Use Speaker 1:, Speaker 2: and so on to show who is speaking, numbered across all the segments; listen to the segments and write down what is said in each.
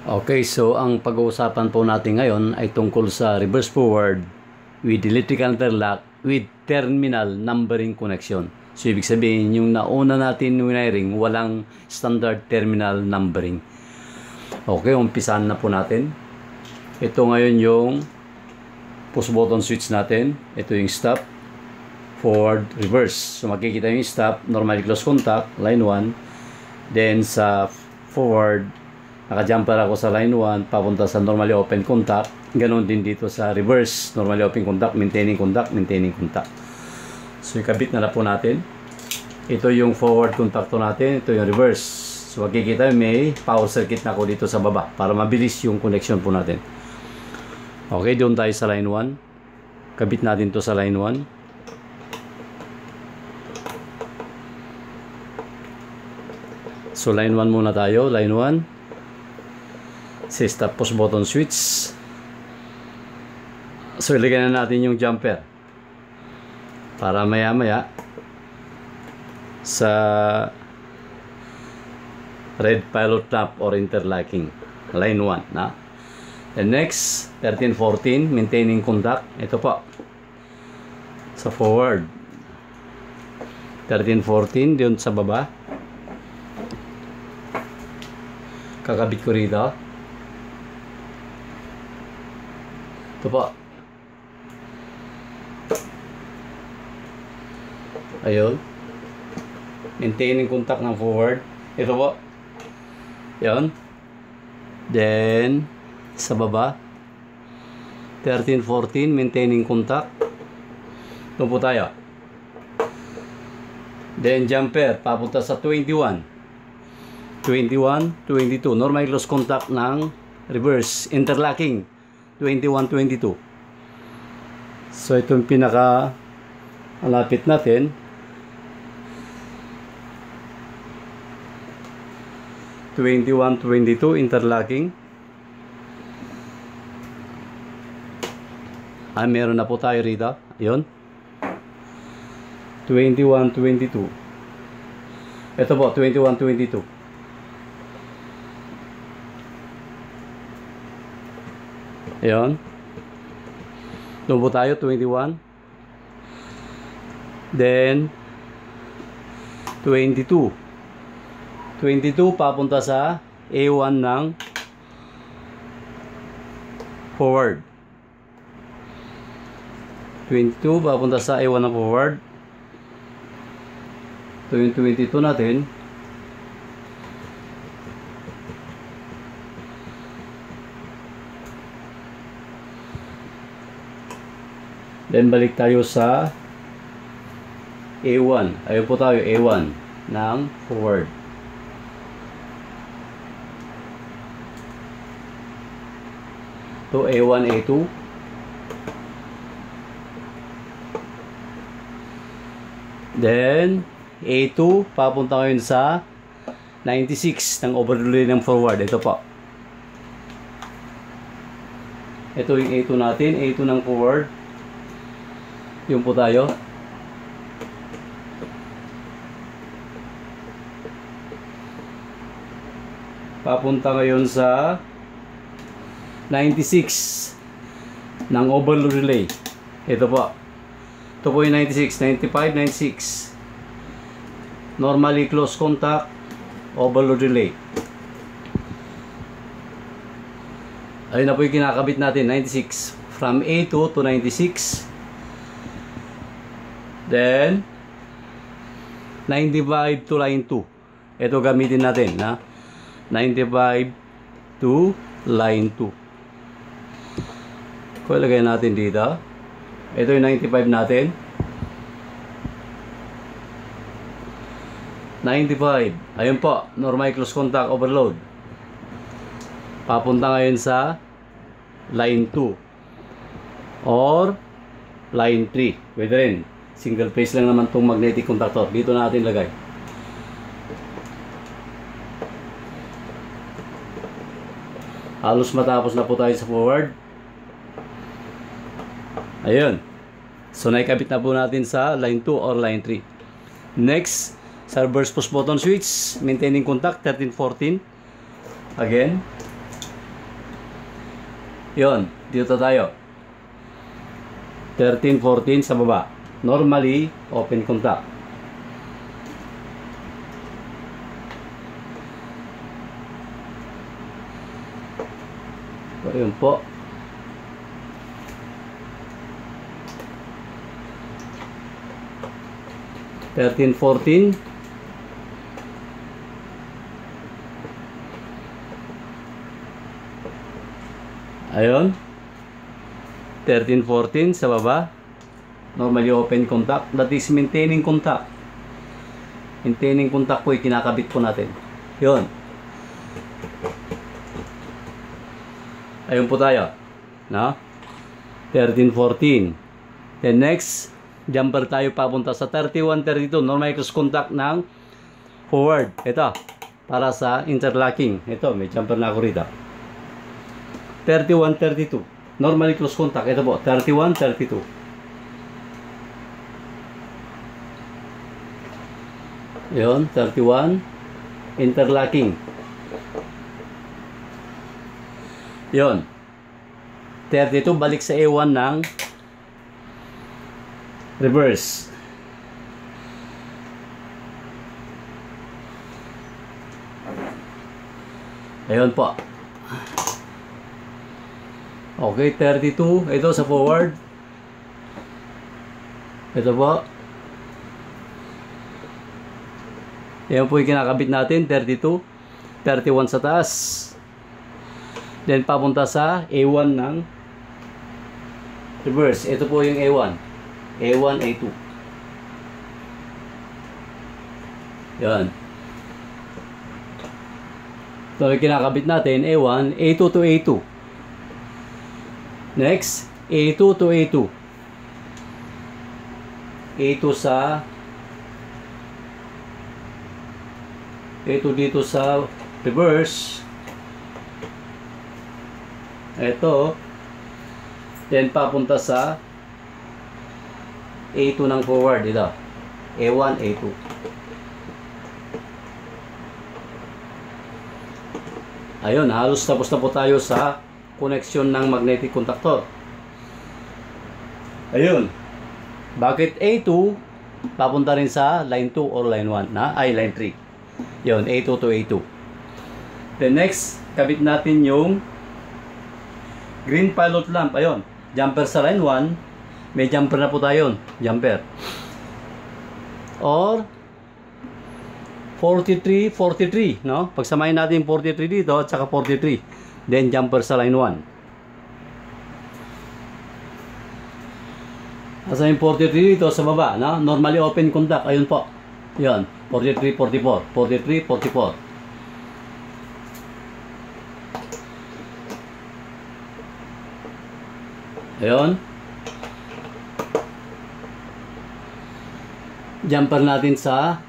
Speaker 1: Okay, so ang pag-uusapan po natin ngayon ay tungkol sa reverse forward with electrical interlock with terminal numbering connection. So ibig sabihin, yung nauna natin wiring, walang standard terminal numbering. Okay, umpisahan na po natin. Ito ngayon yung push button switch natin. Ito yung stop, forward, reverse. So makikita yung stop, normally close contact, line 1. Then sa forward, naka-jumper ako sa line 1, papunta sa normally open contact. Ganon din dito sa reverse, normally open contact, maintaining contact, maintaining contact. So ikabit na po natin. Ito yung forward contactor natin, ito yung reverse. So makikita may power circuit na ako dito sa baba para mabilis yung connection po natin. Okay, doon tayo sa line 1. Kabit natin to sa line 1. So line 1 muna tayo, line 1. Sa stop push button switch. So ilagay na natin yung jumper para maya maya sa red pilot tap or interlocking line 1 na. And next 13-14 maintaining contact. Ito po sa forward 13-14 doon sa baba, kakabit ko rito. Ito po. Ayun. Maintaining contact ng forward. Ito po. Ayun. Then, sa baba. 13-14, maintaining contact. Ito po tayo. Then, jumper. Papunta sa 21. 21, 22. Normal close contact ng reverse. Interlocking. 21-22. So ito yung pinaka malapit natin. 21-22 interlocking. Meron na po tayo rito. Ayun. 21-22. Ito po, 21-22. Ayan. Doon po tayo, 21. Then, 22. 22 papunta sa A1 ng forward. 22 papunta sa A1 ng forward. Ito yung 22 natin. Then balik tayo sa A1. Ayun po tayo, A1 ng forward. To A1, A2. Then A2 papunta ngayon sa 96 ng overlay ng forward. Ito po. Ito yung A2 natin, A2 ng forward. Yung po tayo. Papunta ngayon sa 96 ng overload relay. Ito po. Ito po yung 96, 95, 96. Normally close contact, overload relay. Ayun na po yung kinakabit natin, 96. From A2 to 96. Then 95 to line 2. Ito gamitin natin, ha? 95 to line 2. Kung ilagay natin dito, ito yung 95 natin. 95. Ayun po, normal close contact overload. Papunta ngayon sa line 2 or line 3. Pwede rin. Single phase lang naman itong magnetic contactor. Dito natin lagay. Halos matapos na po tayo sa forward. Ayun. So naikabit na po natin sa line 2 or line 3. Next, sa reverse push button switch, maintaining contact 13-14. Again. Yun, dito tayo. 13, 14 sa baba. Normally, open contact. So, yun po. Thirteen, 14. Ayun. 13, 14 sa baba. Normally open contact. That is maintaining contact. Maintaining contact po, kinakabit po natin. Yun. Ayun po tayo. No? 13, 14. Then next, jumper tayo papunta sa 31, 32. Normal cross contact ng forward. Ito, para sa interlocking. Ito, may jumper na ako rito. 31, 32. Normally close contact. Ito po, 31, 32. Yun, 31. Interlocking. Yun. 32, balik sa A1 ng reverse. Ayun po. Okay, 32. Ito sa forward. Ito po. Yan po yung kinakabit natin. 32. 31 sa taas. Then papunta sa A1 ng reverse. Ito po yung A1. A1, A2. Yan. Ito yung kinakabit natin. A1, A2 to A2. Next, A2 to A2. A2 sa A2 dito sa reverse. Ito. Then papunta sa A2 ng forward. Ito. A1, A2. Ayun, halos tapos na po tayo sa connection ng magnetic contactor. Ayun. Bakit A2 papunta rin sa line 2 or line 1 na? Ay, line 3. Yun, A2 to A2. Then next, kabit natin yung green pilot lamp. Ayun, jumper sa line 1. May jumper na po tayo. Jumper. Or 43, 43, no? Pagsamahin natin 43 dito at saka 43. Then jumper sa line 1. Asa yung 43 dito sa baba, no? Normally open contact. Ayun po. Yan, 43, 44. 43, 44. Ayun. Jumper natin sa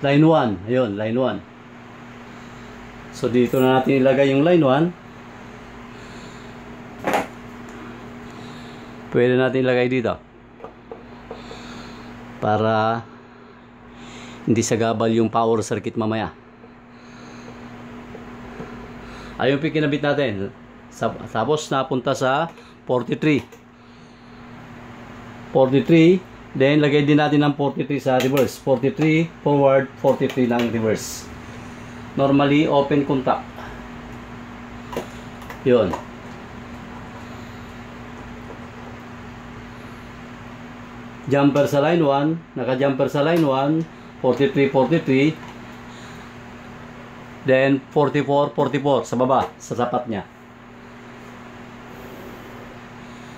Speaker 1: line 1. Ayun, line 1. So, dito na natin ilagay yung line 1. Pwede natin ilagay dito. Para hindi sagabal yung power circuit mamaya. Ayun, kinabit natin. Tapos, napunta sa 43. 43. Then, lagay din natin ng 43 sa reverse. 43 forward, 43 lang reverse. Normally, open contact. Yun. Jumper sa line 1. Naka-jumper sa line 1. 43, 43. Then, 44, 44 sa baba, sa sapat niya.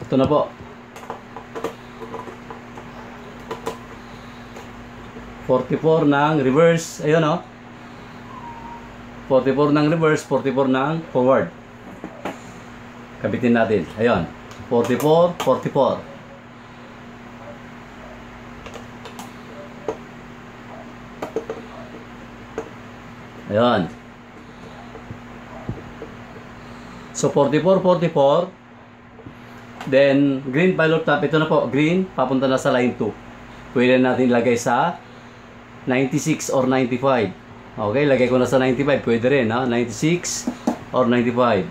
Speaker 1: Ito na po. 44 ng reverse. Ayun, oh. 44 ng reverse, 44 ng forward. Kabitin natin. Ayun. 44, 44. Ayun. So, 44, 44. Then, green pilot tap. Ito na po. Green, papunta na sa line 2. Pwede natin lagay sa 96 or 95. Okay, lagay ko na sa 95. Pwede rin, ha? 96 or 95.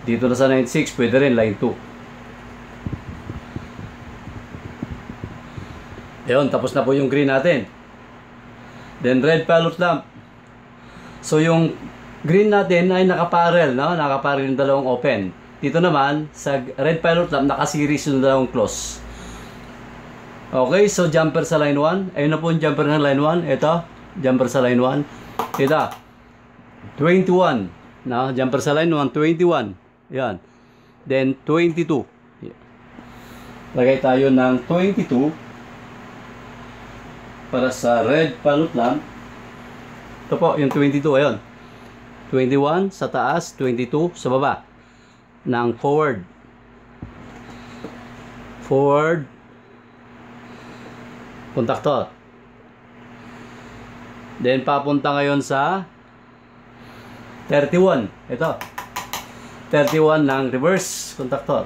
Speaker 1: Dito na sa 96, pwede rin line 2. Ayun, tapos na po yung green natin. Then red pilot lamp. So yung green natin ay nakaparallel, no? Nakaparallel yung dalawang open. Dito naman, sa red pilot lamp, nakaseries yung dalawang close. Okay, so jumper sa line 1. Ayun na po yung jumper ng line 1. Ito, jumper sa line 1. Ito, 21. No? Jumper sa line 1, 21. Yan. Then, 22. Lagay tayo ng 22 para sa red pilot lamp. Ito po, yung 22. Ayun. 21 sa taas, 22 sa baba. Ng forward. Forward. Contactor. Then, papunta ngayon sa 31. Ito. 31 ng reverse contactor.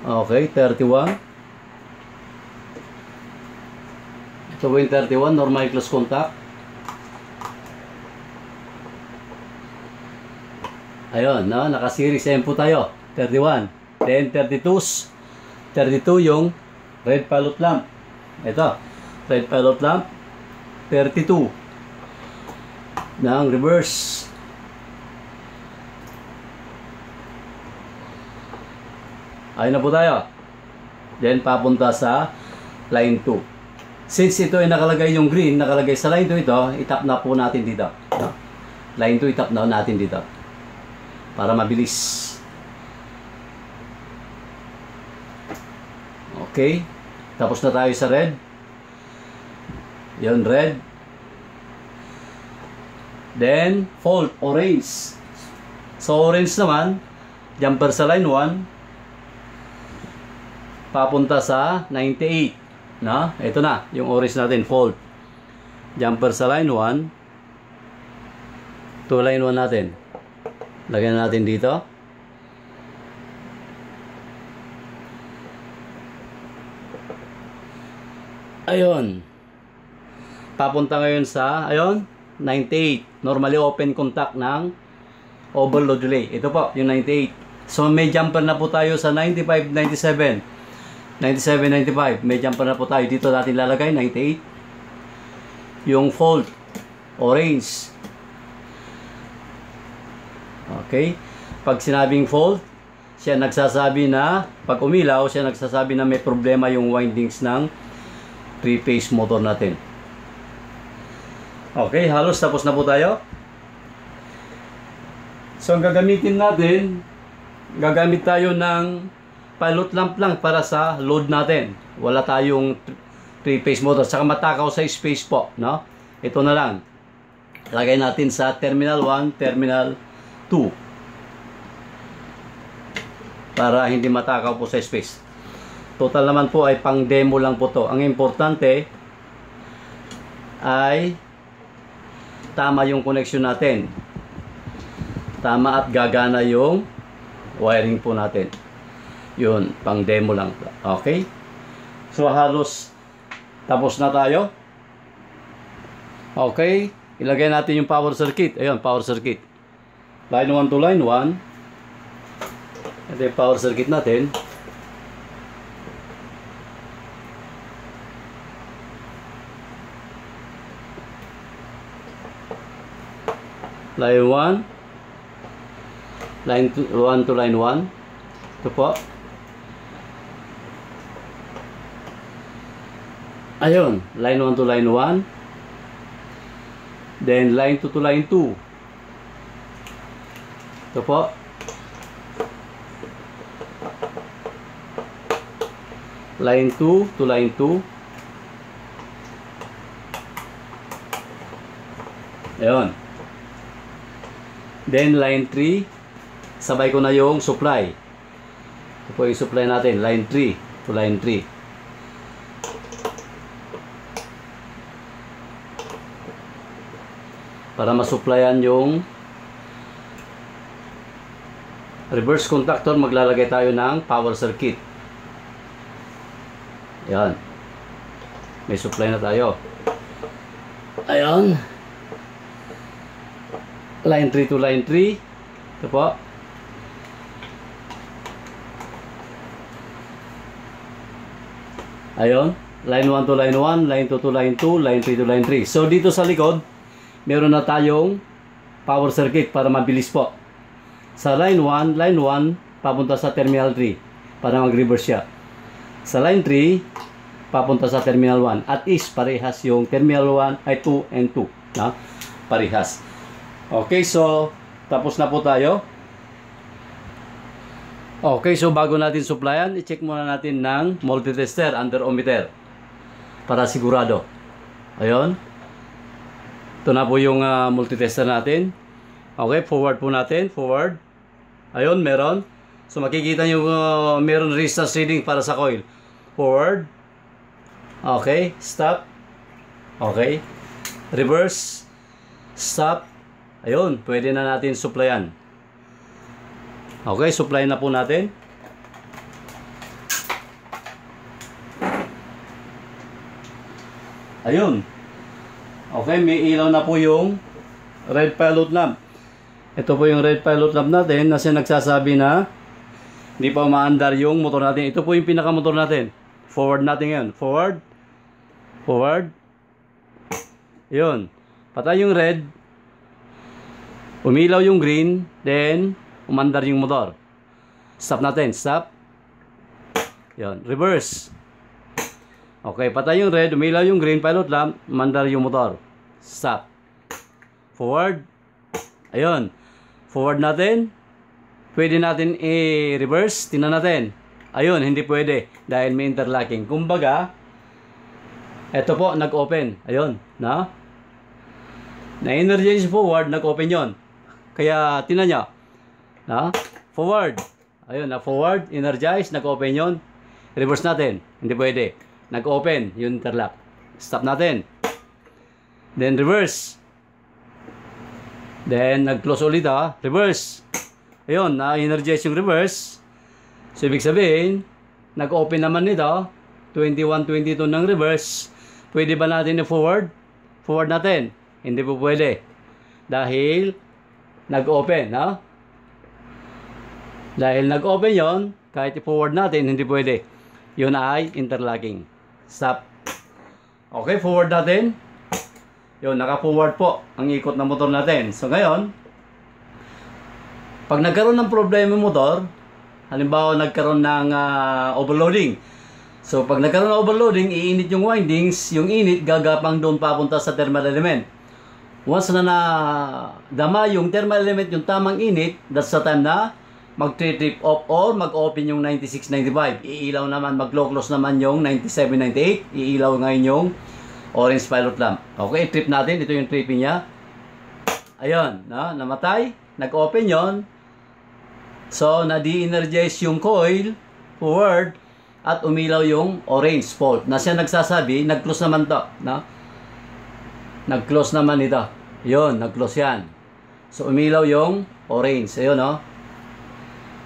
Speaker 1: Okay, 31. Ito po yung 31, normal close contact. Ayun, no? Naka-series M po tayo. 31. Then 32 yung red pilot lamp. Ito, red pilot lamp. 32 ng reverse. Ayun na po tayo. Then papunta sa line 2. Since ito ay nakalagay yung green, nakalagay sa line 2 ito, itap na po natin dito. Line 2 itap na natin dito. Para mabilis. Okay. Tapos na tayo sa red. Yun, red. Then, fault, orange. So, orange naman, jumper sa line 1, papunta sa 98. No? Ito na, yung orange natin, fault. Jumper sa line 1, to line 1 natin. Lagyan natin dito. Ayun. Papunta ngayon sa, ayun, 98. Normally open contact ng overload relay. Ito po, yung 98. So may jumper na po tayo sa 95, 97. 97, 95. May jumper na po tayo. Dito natin lalagay, 98. Yung fault, orange. Okay. Pag sinabing fault, siya nagsasabi na, pag umilaw, siya nagsasabi na may problema yung windings ng 3-phase motor natin. Okay, halos tapos na po tayo. So, ang gagamitin natin, gagamit tayo ng pilot lamp lang para sa load natin. Wala tayong 3-phase motor. Saka matakaw sa space po, no? Ito na lang. Lagay natin sa terminal 1, terminal 2. Para hindi matakaw po sa space. Total naman po ay pang demo lang po to. Ang importante ay tama yung connection natin. Tama at gagana yung wiring po natin. Yun, pang demo lang. Okay? So halos tapos na tayo. Okay? Ilagay natin yung power circuit. Ayun, power circuit. Line 1 to line 1. Ito yung power circuit natin. Line 1. Line 1 to line 1. Ito po. Ayun. Line 1 to line 1. Then line 2 to line 2. Ito po. Line 2 to line 2. Ayun. Then line 3, sabay ko na yung supply. Ito po yung supply natin, line 3 to line 3. Para masupplyan yung reverse contactor, maglalagay tayo ng power circuit. Ayan. May supply na tayo. Ayan. line 3 to line 3. Ito po. Ayun, line 1 to line 1, line 2 to line 2, line 3 to line 3. So dito sa likod, meron na tayong power circuit para mabilis po. Sa line 1 papunta sa terminal 3 para mag-reverse siya. Sa line 3 papunta sa terminal 1. At is parehas yung terminal 1 ay 2 and 2, na? Parehas. Okay, so tapos na po tayo. Okay, so bago natin supplyan, i-check muna natin ng multitester under ohmmeter para sigurado. Ayun. Ito na po yung multitester natin. Okay, forward po natin, forward. Ayun, meron. So makikita nyo meron resistance reading para sa coil. Forward. Okay, stop. Okay. Reverse. Stop. Ayun, pwede na natin supplyan. Okay, supply na po natin. Ayun. Okay, may ilaw na po yung red pilot lamp. Ito po yung red pilot lamp natin na nagsasabi na hindi pa umaandar yung motor natin. Ito po yung pinakamotor natin. Forward natin ngayon. Forward. Forward. Yun. Patay yung red. Umilaw yung green. Then umandar yung motor. Stop natin. Stop. Yun. Reverse. Okay. Patay yung red. Umilaw yung green pilot lamp. Umandar yung motor. Stop. Forward. Ayun. Forward natin. Pwede natin i-reverse. Tingnan natin. Ayun. Hindi pwede. Dahil may interlocking. Kumbaga, ito po. Nag-open. Ayun. Na-energize forward. Nag-open yon. Kaya, tingnan nyo. Forward. Ayun, na-forward, energize, nag-open yun. Reverse natin. Hindi pwede. Nag-open yung interlock. Stop natin. Then reverse. Then nag-close ulit reverse. Ayun, na-energize yung reverse. So, ibig sabihin, nag-open naman nito. 21-22 ng reverse. Pwede ba natin i-forward? Forward natin. Hindi po pwede. Dahil nag-open, Dahil nag-open yon, kahit i-forward natin, hindi pwede. Yun ay interlocking. Stop. Okay, forward natin. Yun, naka-forward po ang ikot ng motor natin. So ngayon, pag nagkaroon ng problema yung motor, halimbawa nagkaroon ng overloading. So pag nagkaroon ng overloading, iinit yung windings, yung init gagapang doon papunta sa thermal element. Once na dama yung thermal element, yung tamang init, that's the time na mag-trip off or mag-open yung 96-95. Iilaw naman, mag-low-close naman yung 97-98. Iilaw ngayon yung orange pilot lamp. Okay, trip natin. Ito yung tripping niya. Ayun, namatay. Nag-open yon. So, na-de-energize yung coil forward at umilaw yung orange fault. Na siya nagsasabi, nag-close naman to. Nag-close naman ito. Yun, nag-close yan. So, umilaw yung orange. Ayun,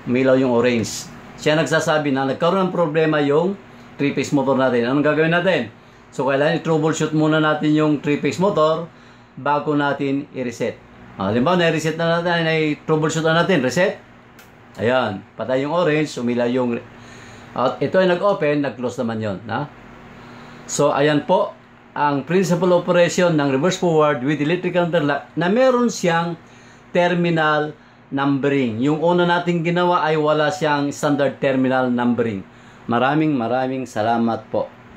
Speaker 1: umilaw yung orange. Siya nagsasabi na nagkaroon ng problema yung 3-phase motor natin. Anong gagawin natin? So, kailangan i-troubleshoot muna natin yung 3-phase motor bago natin i-reset. Halimbawa, na-reset na natin, i-troubleshoot na natin. Reset. Ayan. Patay yung orange, umilaw yung... At ito ay nag-open, nag-close naman yun. So, ayan po ang principal operation ng reverse forward with electrical interlock na meron siyang terminal numbering. Yung una nating ginawa ay wala siyang standard terminal numbering. Maraming salamat po.